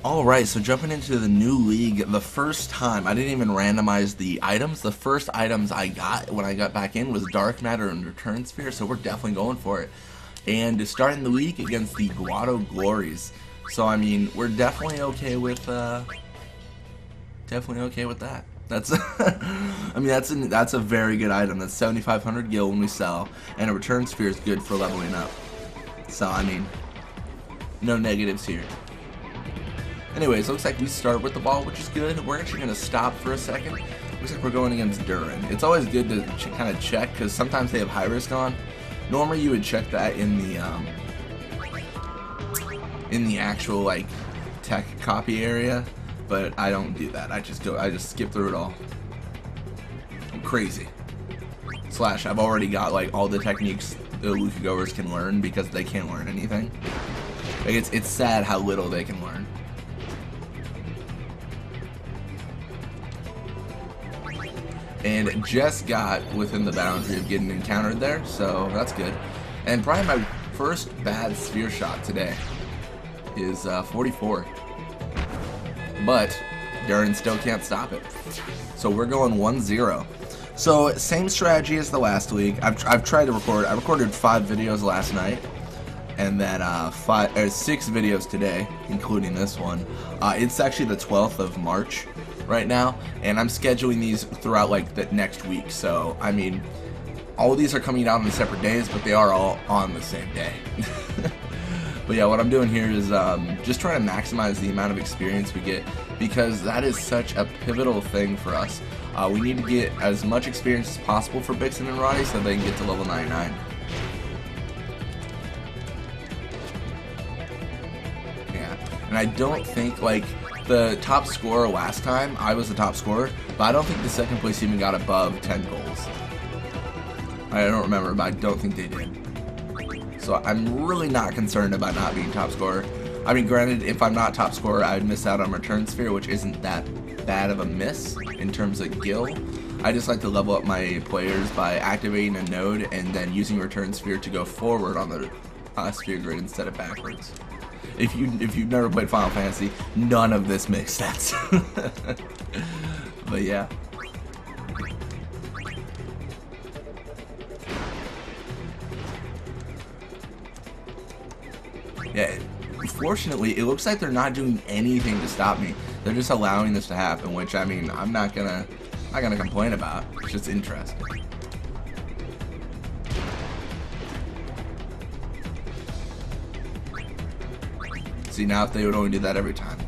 Alright, so jumping into the new league, the first time, I didn't even randomize the items. The first items I got when I got back in was Dark Matter and Return Sphere, so we're definitely going for it. And starting the week against the Guado Glories. So, I mean, we're definitely okay with, that. That's, I mean, that's a very good item. That's 7,500 gil when we sell, and a Return Sphere is good for leveling up. So, I mean, no negatives here. Anyways, looks like we start with the ball, which is good. We're actually going to stop for a second. Looks like we're going against Durin. It's always good to kind of check, because sometimes they have high risk on. Normally you would check that in the actual, like, tech copy area, but I don't do that. I just skip through it all. I'm crazy. Slash, I've already got, like, all the techniques the Luca Goers can learn, because they can't learn anything. Like, it's sad how little they can learn. And just got within the boundary of getting encountered there, so that's good. And probably my first bad sphere shot today is 44. But Durin still can't stop it. So we're going 1-0. So same strategy as the last week. I've tried to record. I recorded 5 videos last night, and then 6 videos today, including this one. It's actually the 12th of March right now, and I'm scheduling these throughout like the next week. So I mean, all of these are coming out on separate days, but they are all on the same day. But yeah, what I'm doing here is just trying to maximize the amount of experience we get, because that is such a pivotal thing for us. We need to get as much experience as possible for Bixen and Roddy so they can get to level 99. Yeah, and I don't think, like, the top scorer last time, I was the top scorer, but I don't think the second place even got above 10 goals. I don't remember, but I don't think they did. So I'm really not concerned about not being top scorer. I mean, granted, if I'm not top scorer, I'd miss out on Return Sphere, which isn't that bad of a miss in terms of gil. I just like to level up my players by activating a node and then using Return Sphere to go forward on the sphere grid instead of backwards. If you've never played Final Fantasy, none of this makes sense. But yeah. Yeah, fortunately, it looks like they're not doing anything to stop me. They're just allowing this to happen, which, I mean, I'm not gonna complain about. It's just interesting. See, now if they would only do that every time.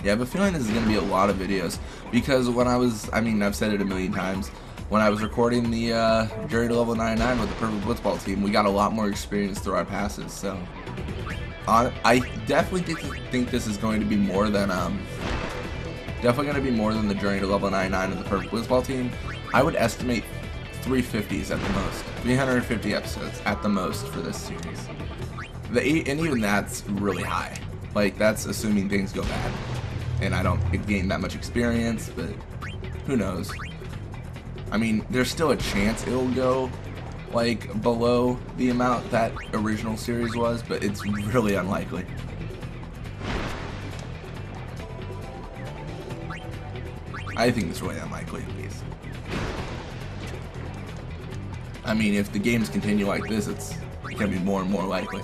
Yeah, I have a feeling this is going to be a lot of videos, because when I mean, I've said it a million times, when I was recording the Journey to Level 99 with the Perfect Blitzball team, we got a lot more experience through our passes, so I definitely think this is going to be more than, the Journey to Level 99 of the Perfect Blitzball team. I would estimate 350s at the most, 350 episodes at the most for this series. And even that's really high. Like, that's assuming things go bad and I don't gain that much experience, but who knows. I mean, there's still a chance it'll go, like, below the amount that original series was, but it's really unlikely. I think it's really unlikely, at least. I mean, if the games continue like this, it's gonna be more and more likely.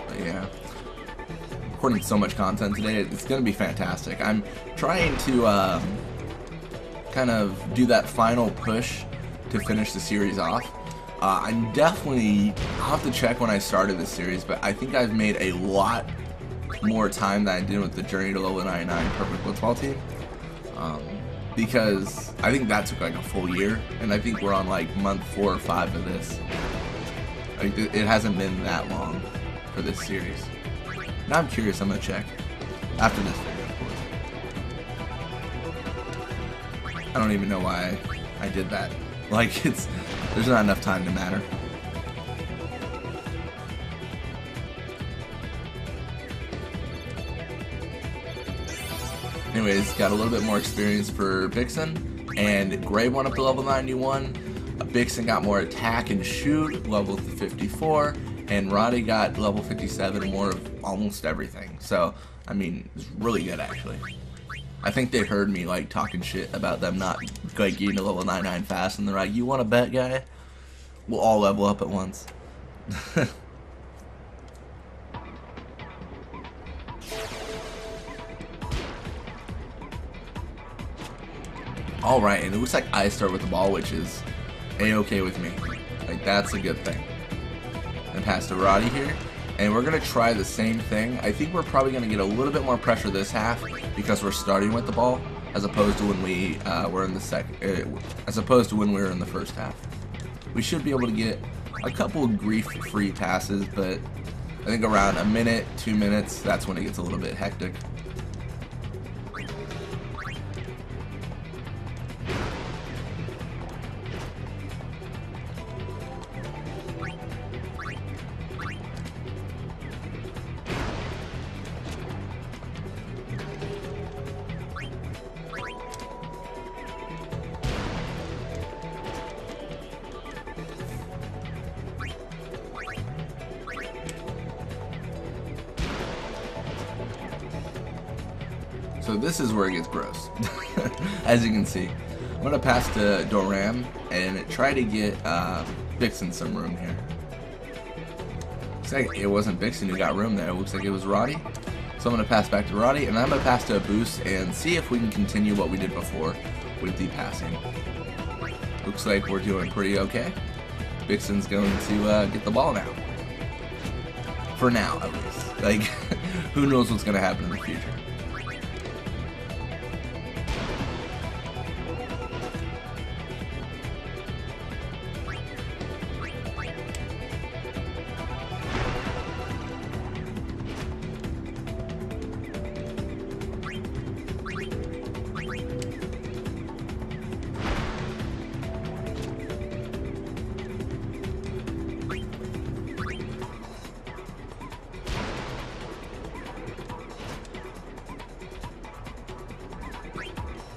But yeah, recording so much content today, it's gonna be fantastic. I'm trying to kind of do that final push to finish the series off. I'll have to check when I started this series, but I think I've made a lot more time than I did with the Journey to Level 99 Perfect Blitzball team. Because I think that took like a full year, and I think we're on like month 4 or 5 of this. Like, it hasn't been that long for this series. Now I'm curious, I'm gonna check after this video, of course. I don't even know why I did that. Like, there's not enough time to matter. Anyways, got a little bit more experience for Vixen, and Gray went up to level 91. Vixen got more attack and shoot, level 54, and Roddy got level 57, more of almost everything. So, I mean, it's really good actually. I think they heard me like talking shit about them not like getting to level 99 fast, and they're like, "You want to bet, guy? We'll all level up at once." Alright, and it looks like I start with the ball, which is a-okay with me. Like, that's a good thing. And pass to Roddy here. And we're going to try the same thing. I think we're probably going to get a little bit more pressure this half because we're starting with the ball, as opposed to when we were in the first half. We should be able to get a couple of grief-free passes, but I think around a minute, 2 minutes, that's when it gets a little bit hectic. So this is where it gets gross. As you can see, I'm going to pass to Doram and try to get Vixen some room here. Looks like it wasn't Vixen who got room there. It looks like it was Roddy. So I'm going to pass back to Roddy, and I'm going to pass to a boost and see if we can continue what we did before with the passing. Looks like we're doing pretty okay. Vixen's going to get the ball now. For now, at least. Like, who knows what's going to happen in the future.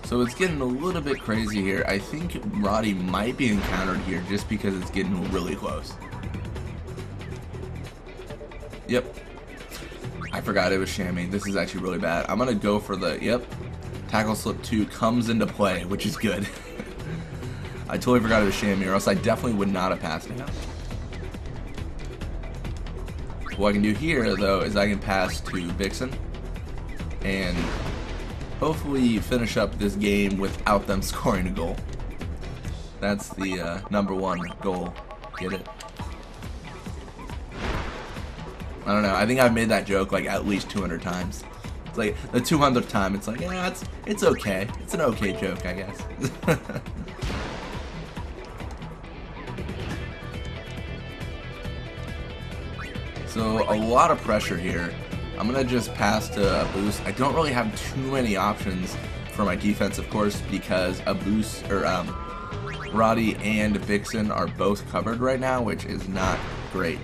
So it's getting a little bit crazy here. I think Roddy might be encountered here just because it's getting really close. Yep. I forgot it was Shammy. This is actually really bad. I'm going to go for the, yep. Tackle slip 2 comes into play, which is good. I totally forgot it was Shammy, or else I definitely would not have passed it. What I can do here, though, is I can pass to Vixen. And hopefully finish up this game without them scoring a goal. That's the #1 goal. Get it? I don't know. I think I've made that joke like at least 200 times. It's like the 200th time, it's like, yeah, it's okay. It's an okay joke, I guess. So a lot of pressure here. I'm going to just pass to a boost. I don't really have too many options for my defense, of course, because a boost, or Roddy and Vixen are both covered right now, which is not great.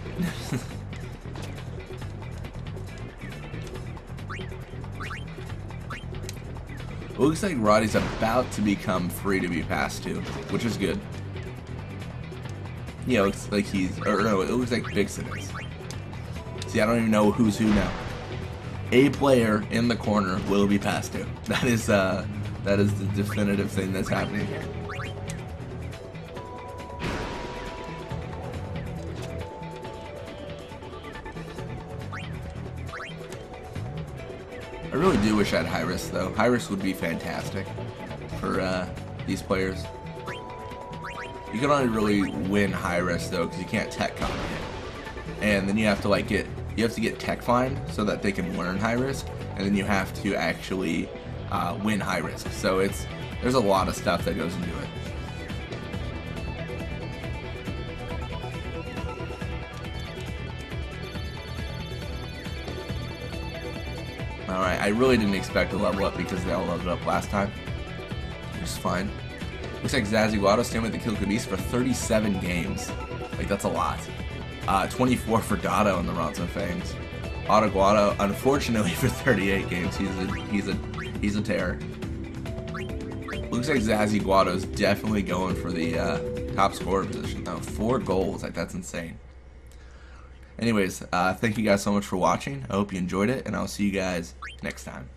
It looks like Roddy's about to become free to be passed to, which is good. Yeah, it looks like he's, or no, it looks like Vixen is. See, I don't even know who's who now. A player in the corner will be passed to. That is the definitive thing that's happening here. I really do wish I had high risk though. High risk would be fantastic for these players. You can only really win high risk though because you can't tech copy it, and then you have to like get tech find so that they can learn high risk, and then you have to actually win high risk. So there's a lot of stuff that goes into it. Alright, I really didn't expect to level up because they all leveled up last time, which is fine. Looks like Guado staying with the Kill Beast for 37 games. Like, that's a lot. 24 for Dotto in the Ronzo Fangs. Guado, unfortunately, for 38 games. He's a He's a terror. Looks like Zazzy Guado's definitely going for the top scorer position, though. 4 goals. Like, that's insane. Anyways, thank you guys so much for watching. I hope you enjoyed it, and I'll see you guys next time.